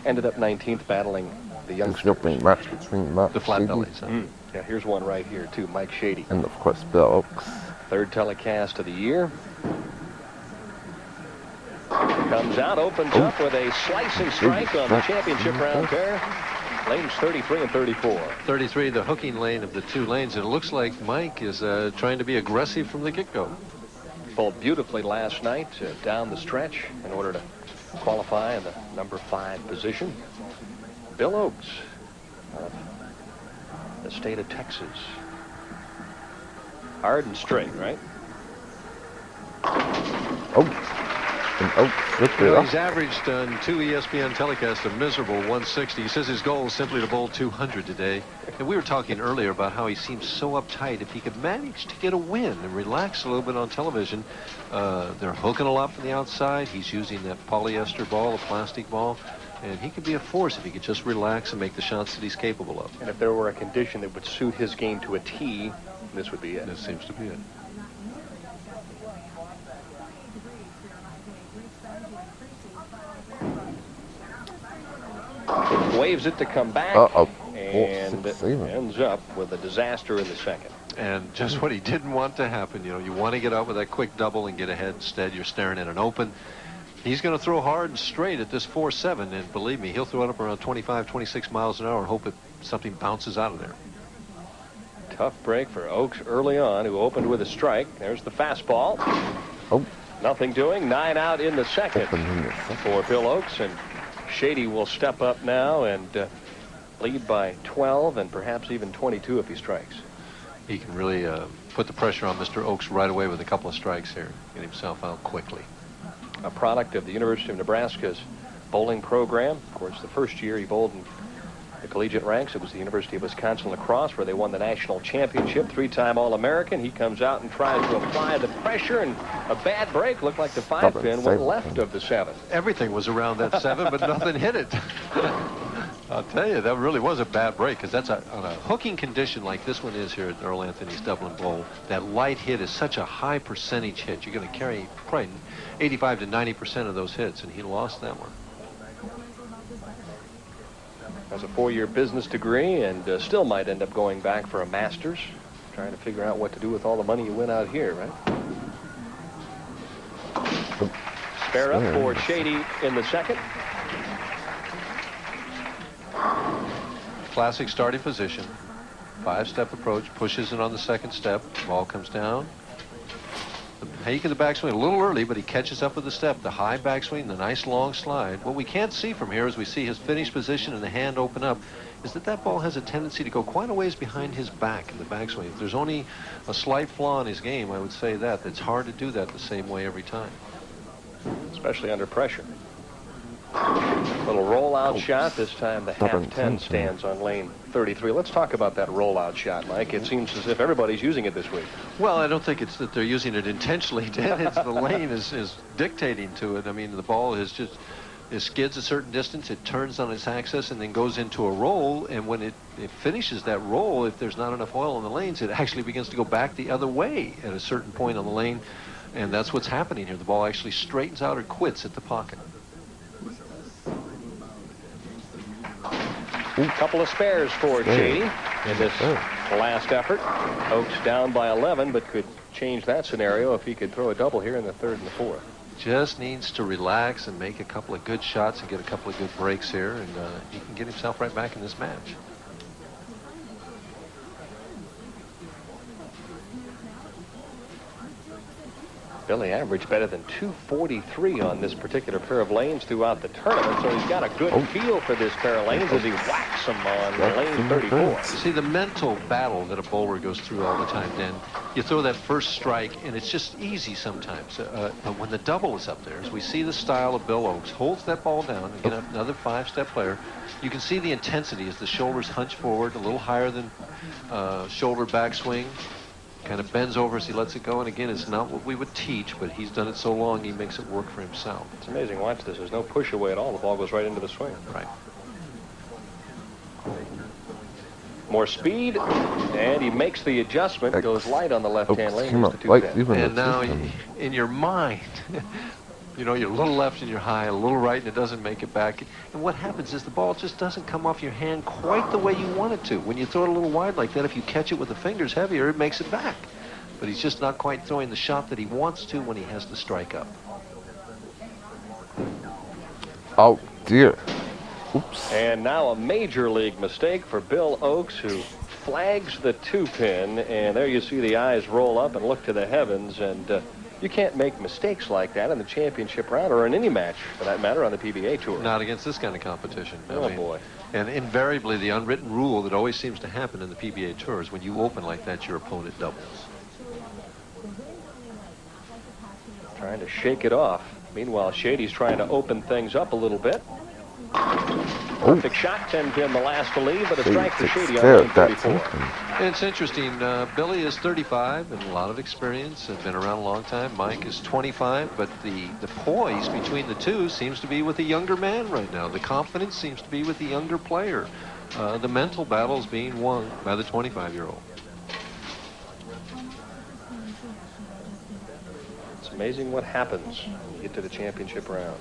Ended up 19th, battling the There's youngsters. the opening match between Mark The flat Shady bellies. Huh? Yeah, here's one right here, too. Mike Shady. and, of course, Bill Oaks. Third telecast of the year. Comes out, opens up with a slicing strike on the championship round pair. Lanes 33 and 34. 33, the hooking lane of the two lanes. And it looks like Mike is trying to be aggressive from the get-go. Bowled beautifully last night down the stretch in order to qualify in the number 5 position. Bill Oaks of the state of Texas. Hard and straight, right? He's averaged on 2 ESPN telecasts a miserable 160. He says his goal is simply to bowl 200 today. And we were talking earlier about how he seems so uptight. If he could manage to get a win and relax a little bit on television, they're hooking a lot from the outside. He's using that polyester ball, a plastic ball. And he could be a force if he could just relax and make the shots that he's capable of. And if there were a condition that would suit his game to a T, this would be it. This seems to be it. Waves it to come back. And ends up with a disaster in the second. And just what he didn't want to happen. You know, you want to get out with that quick double and get ahead. Instead, you're staring at an open. He's going to throw hard and straight at this 4-7, and believe me, he'll throw it up around 25, 26 miles an hour and hope that something bounces out of there. Tough break for Oaks early on, who opened with a strike. There's the fastball. Nothing doing. 9 out in the second for Bill Oaks, and Shady will step up now and lead by 12 and perhaps even 22 if he strikes. He can really put the pressure on Mr. Oaks right away with a couple of strikes here. Get himself out quickly. A product of the University of Nebraska's bowling program. Of course, the first year he bowled in the collegiate ranks, it was the University of Wisconsin lacrosse, where they won the national championship. 3-time All-American. He comes out and tries to apply the pressure, and a bad break. Looked like the 5-pin went left of the 7. Everything was around that 7, but nothing hit it. I'll tell you, that really was a bad break, because that's on a hooking condition like this one is here at Earl Anthony's Dublin Bowl. That light hit is such a high percentage hit. You're going to carry probably 85 to 90% of those hits, and he lost that one. Has a 4-year business degree and still might end up going back for a master's. Trying to figure out what to do with all the money you win out here, right? Spare up for Shady in the second. Classic starting position. 5-step approach, pushes it on the second step. Ball comes down. The hake of the backswing a little early, but he catches up with the step. The high backswing, the nice long slide. What we can't see from here as we see his finish position and the hand open up is that that ball has a tendency to go quite a ways behind his back in the backswing. If there's only a slight flaw in his game, I would say that. It's hard to do that the same way every time. Especially under pressure. Little rollout shot. This time the half 10 stands on lane 33. Let's talk about that rollout shot, Mike. It seems as if everybody's using it this week. Well, I don't think it's that they're using it intentionally, Dan. It's the lane is dictating to it. I mean, the ball is just, it skids a certain distance, it turns on its axis, and then goes into a roll. And when it finishes that roll, if there's not enough oil in the lanes, it actually begins to go back the other way at a certain point on the lane. And that's what's happening here. The ball actually straightens out or quits at the pocket. Couple of spares for Shady in this last effort. Oaks down by 11, but could change that scenario if he could throw a double here in the 3rd and the 4th. Just needs to relax and make a couple of good shots and get a couple of good breaks here, and he can get himself right back in this match. Billy averaged better than 243 on this particular pair of lanes throughout the tournament, so he's got a good feel for this pair of lanes as he whacks them on lane 34. See, the mental battle that a bowler goes through all the time, Dan. You throw that first strike, and it's just easy sometimes. But when the double is up there, as we see the style of Bill Oaks, holds that ball down, again, another 5-step player, you can see the intensity as the shoulders hunch forward, a little higher than shoulder backswing. Kind of bends over as he lets it go, and again, it's not what we would teach, but he's done it so long he makes it work for himself. It's amazing. Watch this. There's no push away at all. The ball goes right into the swing. Right. More speed, and he makes the adjustment. Goes light on the left-hand lane. And now, in your mind, You know, you're a little left and you're high, a little right and it doesn't make it back. And what happens is the ball just doesn't come off your hand quite the way you want it to. When you throw it a little wide like that, if you catch it with the fingers heavier, it makes it back. But he's just not quite throwing the shot that he wants to when he has to strike up. Oh, dear. Oops. And now a major league mistake for Bill Oakes, who flags the 2-pin. And there you see the eyes roll up and look to the heavens. And you can't make mistakes like that in the championship round or in any match, for that matter, on the PBA Tour. Not against this kind of competition. Oh, boy. And invariably, the unwritten rule that always seems to happen in the PBA Tour is when you open like that, your opponent doubles. Trying to shake it off. Meanwhile, Shady's trying to open things up a little bit. Perfect shot, 10-pin the last to leave, but a strike for Shady on lane 34. And it's interesting, Billy is 35 and a lot of experience and been around a long time. Mike is 25, but the poise between the two seems to be with the younger man right now. The confidence seems to be with the younger player. The mental battle is being won by the 25-year-old. It's amazing what happens when you get to the championship round.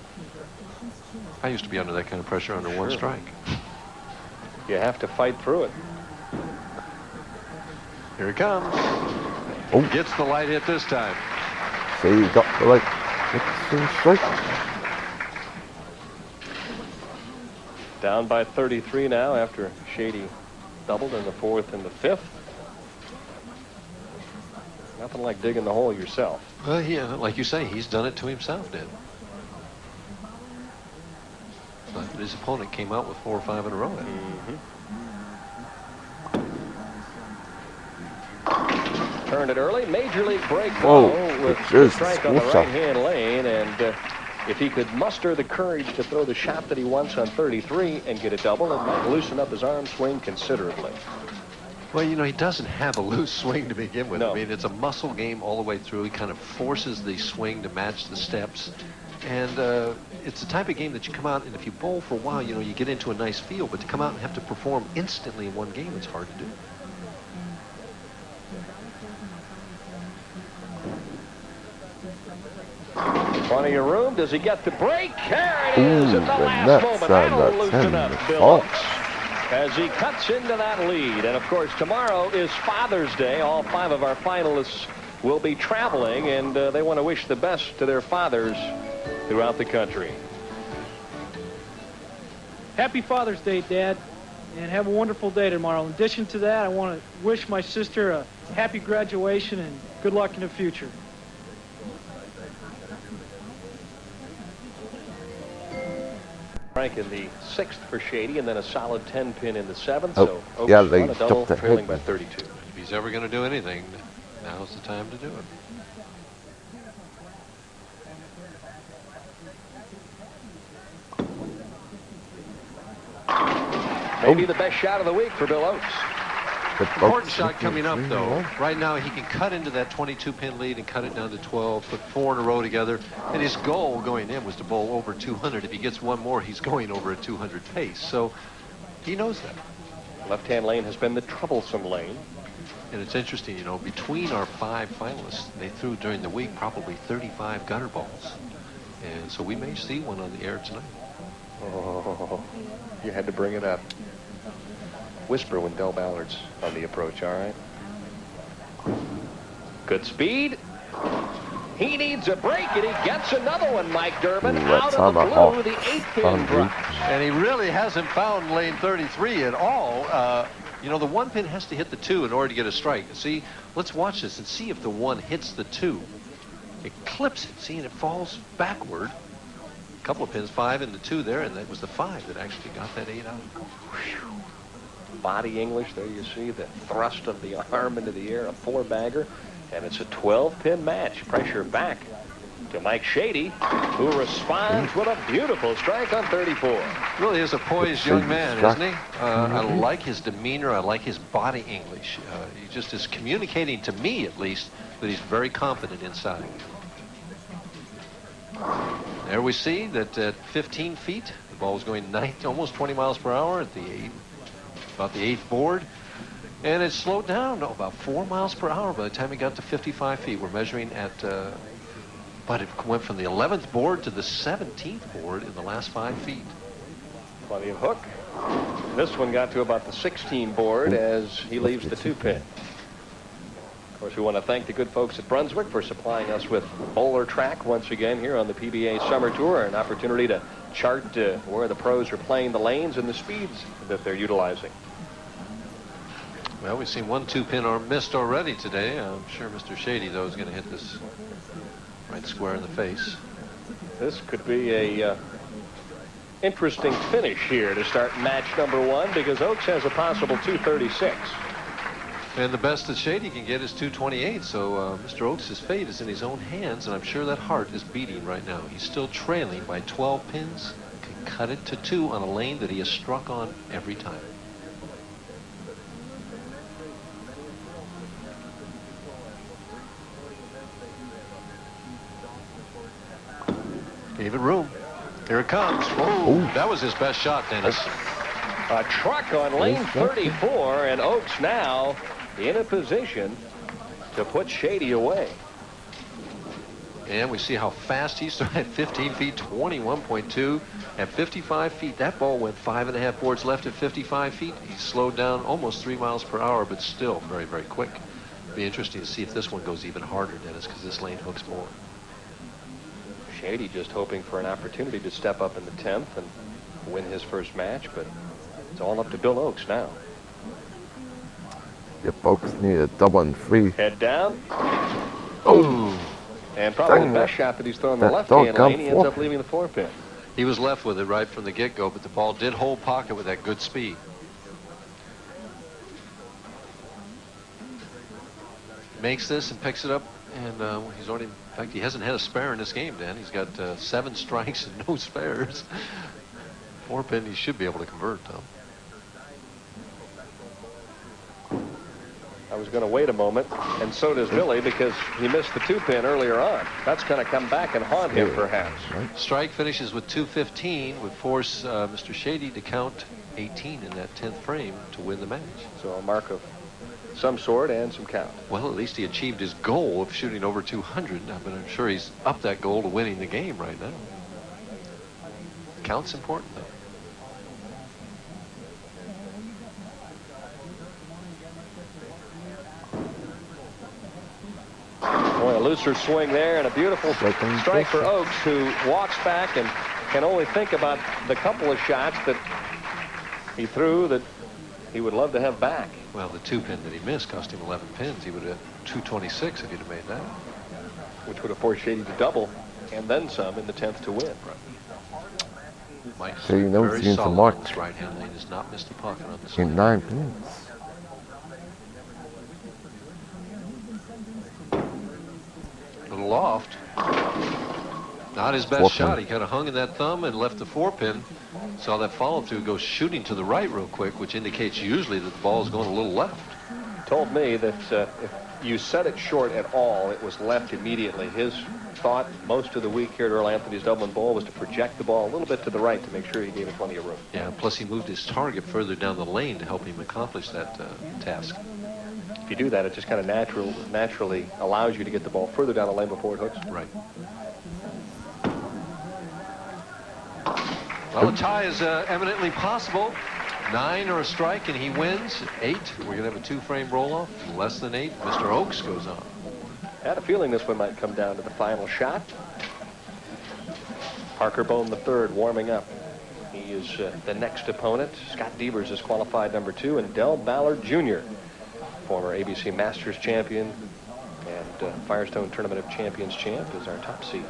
I used to be under that kind of pressure under one strike. You have to fight through it. Here it comes. Oh. Gets the light hit this time. See, you got the like strike. Down by 33 now after Shady doubled in the 4th and the 5th. Nothing like digging the hole yourself. Well, yeah, like you say, he's done it to himself, Dan. But his opponent came out with 4 or 5 in a row. Turned it early. Major league break with a strike on the right-hand lane. And if he could muster the courage to throw the shot that he wants on 33 and get a double, it might loosen up his arm swing considerably. Well, you know, he doesn't have a loose swing to begin with. No. I mean, it's a muscle game all the way through. He kind of forces the swing to match the steps. And it's the type of game that you come out, and if you bowl for a while, you know, you get into a nice feel. But to come out and have to perform instantly in one game, it's hard to do. Plenty of room. Does he get the break? There it is at the last that's moment. That'll loosen the up Bill fault. Oakes as he cuts into that lead. And, of course, tomorrow is Father's Day. All 5 of our finalists will be traveling, and they want to wish the best to their fathers throughout the country. Happy Father's Day, Dad, and have a wonderful day tomorrow. In addition to that, I want to wish my sister a happy graduation and good luck in the future. Frank in the 6th for Shady, and then a solid 10-pin in the 7th. Oh, so Oakes yeah, they on a double, took the trailing hit. by 32. If he's ever going to do anything, now's the time to do it. Maybe the best shot of the week for Bill Oakes. Important shot coming up, though. Right now, he can cut into that 22-pin lead and cut it down to 12, put 4 in a row together. And his goal going in was to bowl over 200. If he gets one more, he's going over a 200 pace. So he knows that. Left-hand lane has been the troublesome lane. And it's interesting, you know, between our 5 finalists, they threw during the week probably 35 gutter balls. And so we may see one on the air tonight. Oh, you had to bring it up. Whisper when Del Ballard's on the approach, all right? Good speed. He needs a break, and he gets another one, Mike Durbin. Out of the blue, the 8-pin drops. And he really hasn't found lane 33 at all. You know, the 1 pin has to hit the 2 in order to get a strike. See, let's watch this and see if the 1 hits the 2. It clips it, see, and it falls backward. A couple of pins, 5 and the 2 there, and that was the 5 that actually got that 8 out. Whew. Body English, there you see the thrust of the arm into the air, a 4-bagger, and it's a 12-pin match. Pressure back to Mike Shady, who responds with a beautiful strike on 34. Really is a poised young man, isn't he? I like his demeanor. I like his body English. He just is communicating to me, at least, that he's very confident inside. There we see that at 15 feet, the ball is going almost 20 miles per hour at the 8th board. And it slowed down about 4 miles per hour by the time it got to 55 feet. We're measuring at But it went from the 11th board to the 17th board in the last 5 feet. Plenty of hook. This one got to about the 16 board as he leaves the 2-pin. Of course, we want to thank the good folks at Brunswick for supplying us with bowler track once again here on the PBA Summer Tour, an opportunity to chart where the pros are playing the lanes and the speeds that they're utilizing. Well, we've seen 1 2-pin arm missed already today. I'm sure Mr. Shady, though, is going to hit this right square in the face. This could be a interesting finish here to start match number 1, because Oaks has a possible 236. And the best that Shady can get is 228, so Mr. Oaks' fate is in his own hands, and I'm sure that heart is beating right now. He's still trailing by 12 pins, can cut it to 2 on a lane that he has struck on every time. Gave it room. Here it comes. Oh, that was his best shot, Dennis. A truck on lane 34, and Oaks now in a position to put Shady away. And we see how fast he started at 15 feet, 21.2. At 55 feet, that ball went 5.5 boards left at 55 feet. He slowed down almost 3 miles per hour, but still very, very quick. It'll be interesting to see if this one goes even harder, Dennis, because this lane hooks more. Shady just hoping for an opportunity to step up in the 10th and win his first match, but it's all up to Bill Oaks now. Your folks need a Dublin 3. Head down. Oh! And probably Dang the best it. shot that he's thrown in the That left-hand dog lane. He ends got up leaving the 4-pin. He was left with it right from the get-go, but the ball did hold pocket with that good speed. Makes this and picks it up, and he's already, in fact, he hasn't had a spare in this game, Dan. He's got 7 strikes and no spares. 4-pin, he should be able to convert, Tom. I was going to wait a moment, and so does Billy, because he missed the 2-pin earlier on. That's going to come back and haunt him, perhaps. Strike finishes with 215, would force Mr. Shady to count 18 in that 10th frame to win the match. So a mark of some sort and some count. Well, at least he achieved his goal of shooting over 200, but I'm sure he's up that goal to winning the game right now. Count's important, though. Boy, a looser swing there and a beautiful strike for Oaks, who walks back and can only think about the couple of shots that he threw that he would love to have back. Well, the 2-pin that he missed cost him 11 pins. He would have 226 if he'd have made that. Which would have forced Shady to double and then some in the 10th to win. Mike, So you know very he's solid mark on this right-hand lane. Has not missed the pocket on this in lane. 9 pins. Little loft. Not his best shot. He kind of hung in that thumb and left the 4-pin. Saw that follow-through go shooting to the right real quick, which indicates usually that the ball is going a little left. Told me that if you set it short at all, it was left immediately. His thought most of the week here at Earl Anthony's Dublin Bowl was to project the ball a little bit to the right to make sure he gave it plenty of room. Yeah, plus he moved his target further down the lane to help him accomplish that task. If you do that, it just kind of naturally allows you to get the ball further down the lane before it hooks. Right. Well, a tie is eminently possible. 9 or a strike, and he wins. 8, we're going to have a 2-frame roll-off. Less than 8, Mr. Oaks goes on. Had a feeling this one might come down to the final shot. Parker Bone III warming up. He is the next opponent. Scott Devers is qualified number 2, and Del Ballard Jr., former ABC Masters champion and Firestone Tournament of Champions champ, is our top seed.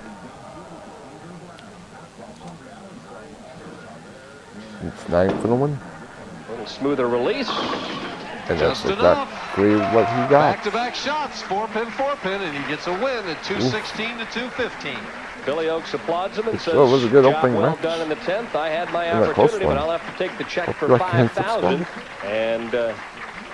It's 9 for the win. A little smoother release. And Just that's enough. exactly what he got. Back-to-back shots, 4-pin, and he gets a win at 216 to 215. Billy Oaks applauds him and says, sure was a good job opening well match. done in the 10th. I had my Yeah, close opportunity, one. but I'll have to take the check Hope for you like the hands $5,000. And